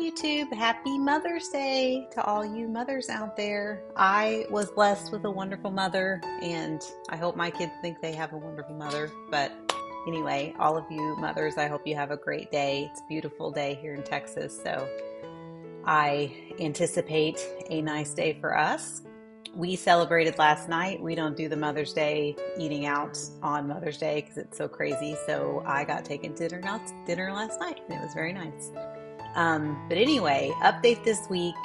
YouTube. Happy Mother's Day to all you mothers out there. I was blessed with a wonderful mother, and I hope my kids think they have a wonderful mother. But anyway, all of you mothers, I hope you have a great day. It's a beautiful day here in Texas, so I anticipate a nice day for us. We celebrated last night. We don't do the Mother's Day eating out on Mother's Day because it's so crazy. So I got taken to dinner last night, and it was very nice. But anyway, update this week.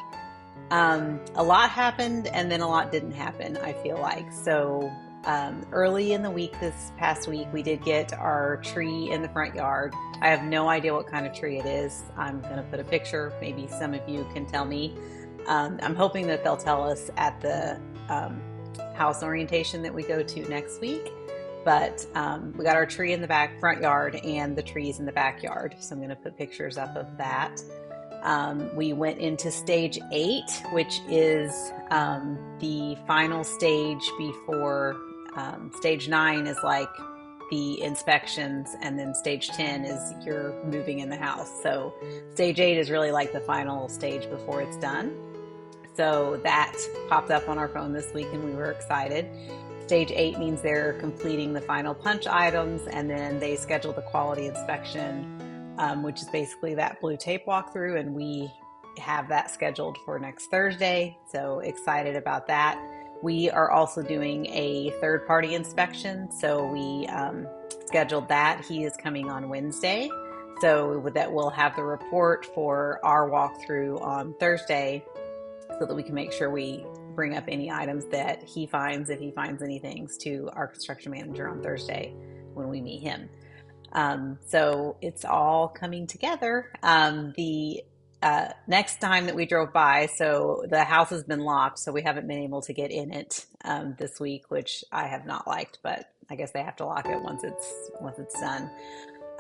A lot happened and then a lot didn't happen, I feel like. So early in the week, this past week, we did get our tree in the front yard. I have no idea what kind of tree it is. I'm going to put a picture. Maybe some of you can tell me. I'm hoping that they'll tell us at the house orientation that we go to next week. But we got our tree in the front yard and the trees in the backyard. So I'm going to put pictures up of that. We went into stage 8, which is the final stage before stage 9 is like the inspections, and then stage 10 is you're moving in the house. So stage 8 is really like the final stage before it's done. So that popped up on our phone this week and we were excited. Stage 8 means they're completing the final punch items, and then they schedule the quality inspection, which is basically that blue tape walkthrough, and we have that scheduled for next Thursday. So excited about that. We are also doing a third-party inspection, so we scheduled that. He is coming on Wednesday, so that we'll have the report for our walkthrough on Thursday, so that we can make sure we bring up any items that he finds, if he finds anything, to our construction manager on Thursday when we meet him. So it's all coming together. The next time that we drove by, so the house has been locked, so we haven't been able to get in it this week, which I have not liked, but I guess they have to lock it once it's done.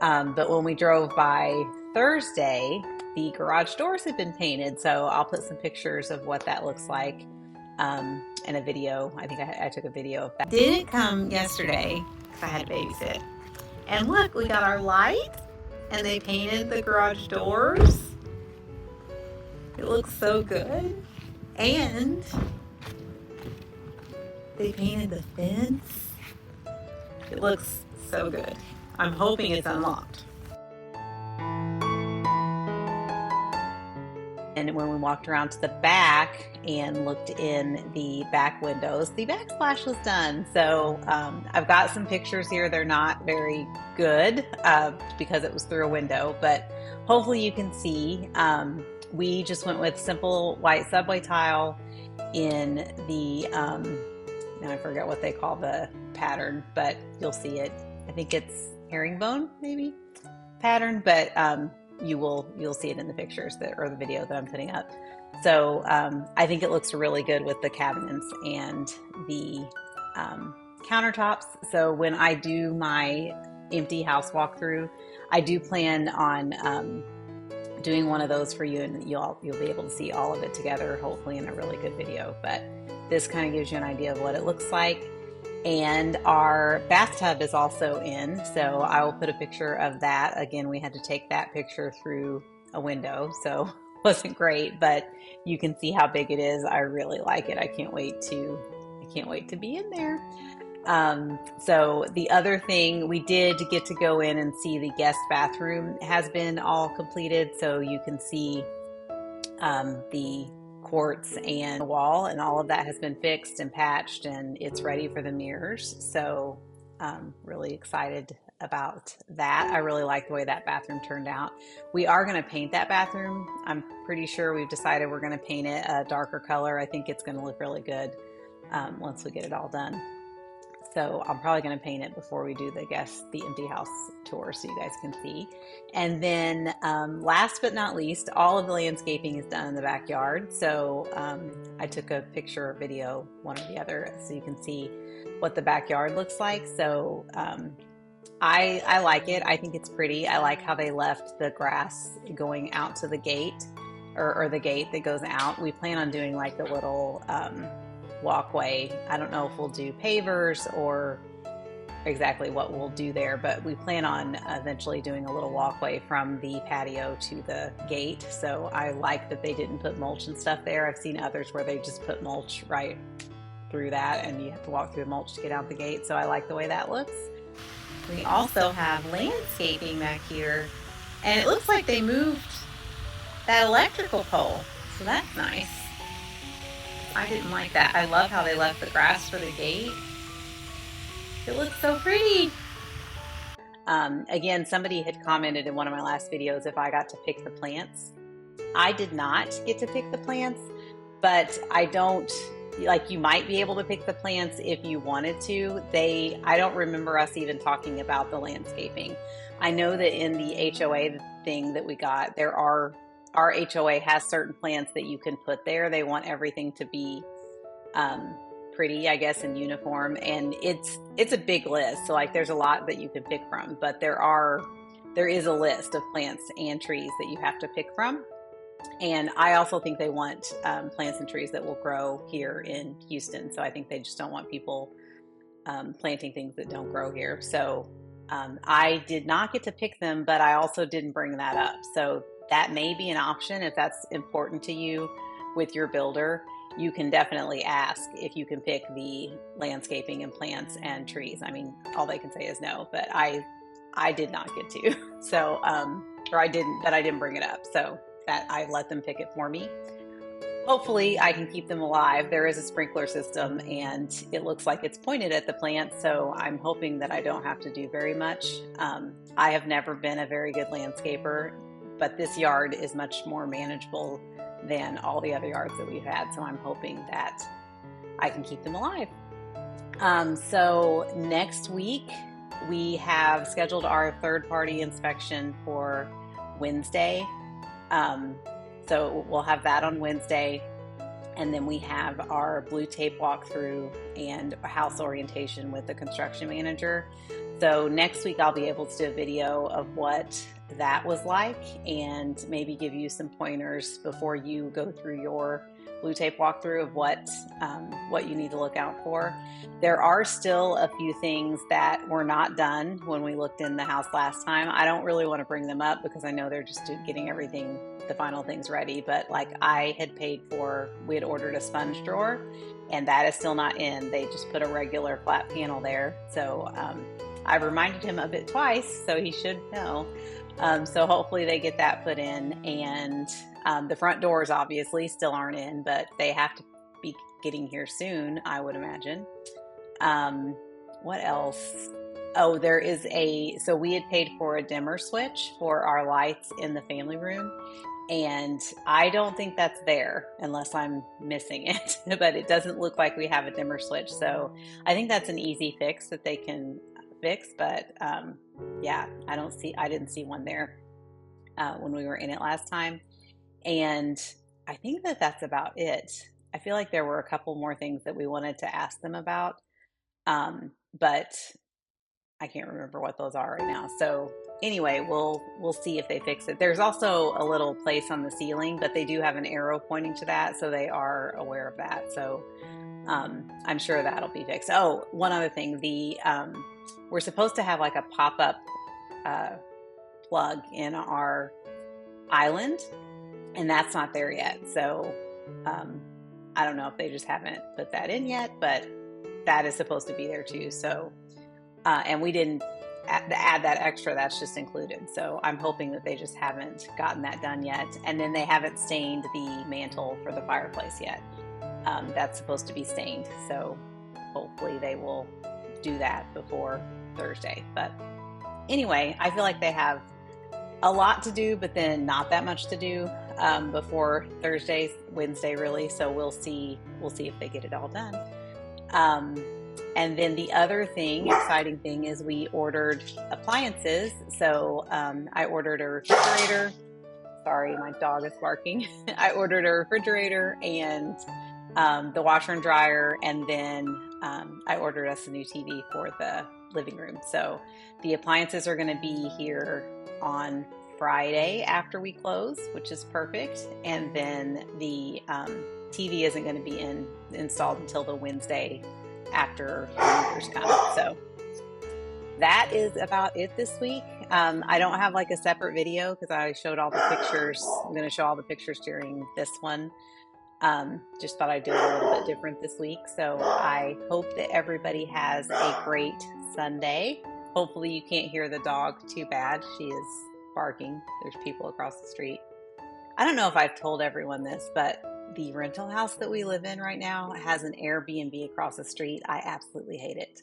But when we drove by Thursday, the garage doors had been painted, so I'll put some pictures of what that looks like and a video. I think I took a video of that. Didn't come yesterday because I had to babysit. And look, we got our light, and they painted the garage doors. It looks so good. And they painted the fence. It looks so good. I'm hoping it's unlocked. And when we walked around to the back and looked in the back windows, the backsplash was done. So I've got some pictures here. They're not very good because it was through a window, but hopefully you can see. We just went with simple white subway tile in the, now I forget what they call the pattern, but you'll see it. I think it's herringbone, maybe, pattern, but you'll see it in the pictures or the video that I'm putting up. So I think it looks really good with the cabinets and the countertops. So when I do my empty house walkthrough, I do plan on doing one of those for you, and you'll be able to see all of it together, hopefully in a really good video. But this kind of gives you an idea of what it looks like. And our bathtub is also in, so I will put a picture of that. Again, we had to take that picture through a window, so it wasn't great, but you can see how big it is. I really like it. I can't wait to be in there. So the other thing, we did get to go in and see the guest bathroom has been all completed, so you can see the quartz and the wall, and all of that has been fixed and patched, and it's ready for the mirrors. So really excited about that. I really like the way that bathroom turned out. We are going to paint that bathroom. I'm pretty sure we've decided we're going to paint it a darker color. I think it's going to look really good once we get it all done. So I'm probably going to paint it before we do the empty house tour, so you guys can see. And then last but not least, all of the landscaping is done in the backyard. So I took a picture or video, one or the other, so you can see what the backyard looks like. So I like it. I think it's pretty. I like how they left the grass going out to the gate, or the gate that goes out. We plan on doing like a little walkway. I don't know if we'll do pavers or exactly what we'll do there, but we plan on eventually doing a little walkway from the patio to the gate. So I like that they didn't put mulch and stuff there. I've seen others where they just put mulch right through that and you have to walk through the mulch to get out the gate. So I like the way that looks. We also have landscaping back here, and it looks like they moved that electrical pole. So that's nice. I didn't like that. I love how they left the grass for the gate. It looks so pretty. Again, somebody had commented in one of my last videos if I got to pick the plants. I did not get to pick the plants, but I don't, like, you might be able to pick the plants if you wanted to. I don't remember us even talking about the landscaping. I know that in the HOA thing that we got, our HOA has certain plants that you can put there. They want everything to be pretty, I guess, in uniform, and it's a big list. So like, there's a lot that you can pick from, but there is a list of plants and trees that you have to pick from. And I also think they want plants and trees that will grow here in Houston. So I think they just don't want people planting things that don't grow here. So I did not get to pick them, but I also didn't bring that up. So that may be an option if that's important to you with your builder. You can definitely ask if you can pick the landscaping and plants and trees. I mean, all they can say is no, but I did not get to. So, or I didn't bring it up. So that I let them pick it for me. Hopefully I can keep them alive. There is a sprinkler system and it looks like it's pointed at the plants. So I'm hoping that I don't have to do very much. I have never been a very good landscaper, but this yard is much more manageable than all the other yards that we've had. So I'm hoping that I can keep them alive. So next week we have scheduled our third-party inspection for Wednesday. So we'll have that on Wednesday. And then we have our blue tape walkthrough and house orientation with the construction manager. So next week I'll be able to do a video of what that was like and maybe give you some pointers before you go through your blue tape walkthrough of what you need to look out for. There are still a few things that were not done when we looked in the house last time. I don't really want to bring them up because I know they're just getting everything, the final things ready, but like we had ordered a sponge drawer and that is still not in. They just put a regular flat panel there. So I reminded him of it twice, so he should know. So hopefully they get that put in, and the front doors obviously still aren't in, but they have to be getting here soon, I would imagine. What else? Oh, so we had paid for a dimmer switch for our lights in the family room, and I don't think that's there unless I'm missing it, but it doesn't look like we have a dimmer switch. So I think that's an easy fix that they can fix, but yeah, I didn't see one there when we were in it last time. And I think that's about it. I feel like there were a couple more things that we wanted to ask them about, but I can't remember what those are right now. So anyway, we'll see if they fix it. There's also a little place on the ceiling, but they do have an arrow pointing to that, so they are aware of that. So I'm sure that'll be fixed. Oh, one other thing, we're supposed to have like a pop-up plug in our island, and that's not there yet. So I don't know if they just haven't put that in yet, but that is supposed to be there too. So and we didn't add that extra, that's just included. So I'm hoping that they just haven't gotten that done yet. And then they haven't stained the mantle for the fireplace yet. That's supposed to be stained. So hopefully they will do that before Thursday. But anyway, I feel like they have a lot to do, but then not that much to do before Wednesday really. So we'll see if they get it all done. And then the other exciting thing is we ordered appliances. So I ordered a refrigerator. Sorry, my dog is barking. I ordered a refrigerator and the washer and dryer, and then I ordered us a new TV for the living room. So the appliances are going to be here on Friday after we close, which is perfect. And then the TV isn't going to be installed until the Wednesday after the movers come. So that is about it this week. I don't have like a separate video because I showed all the pictures. I'm going to show all the pictures during this one. Just thought I'd do it a little bit different this week. So I hope that everybody has a great Sunday. Hopefully you can't hear the dog too bad. She is barking. There's people across the street. I don't know if I've told everyone this, but the rental house that we live in right now has an Airbnb across the street. I absolutely hate it.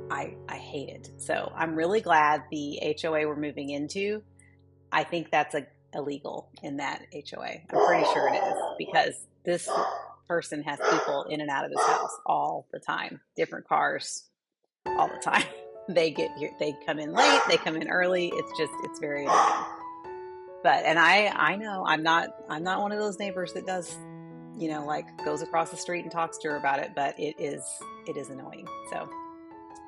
I hate it. So I'm really glad the HOA we're moving into, I think that's illegal in that HOA. I'm pretty sure it is because this person has people in and out of this house all the time, different cars all the time. They get here, they come in late, they come in early. It's very annoying. But, and I know I'm not one of those neighbors that does, like goes across the street and talks to her about it, but it is annoying. So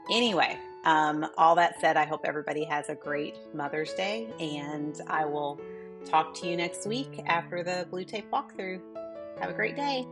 anyway, all that said, I hope everybody has a great Mother's Day, and I will talk to you next week after the blue tape walkthrough. Have a great day.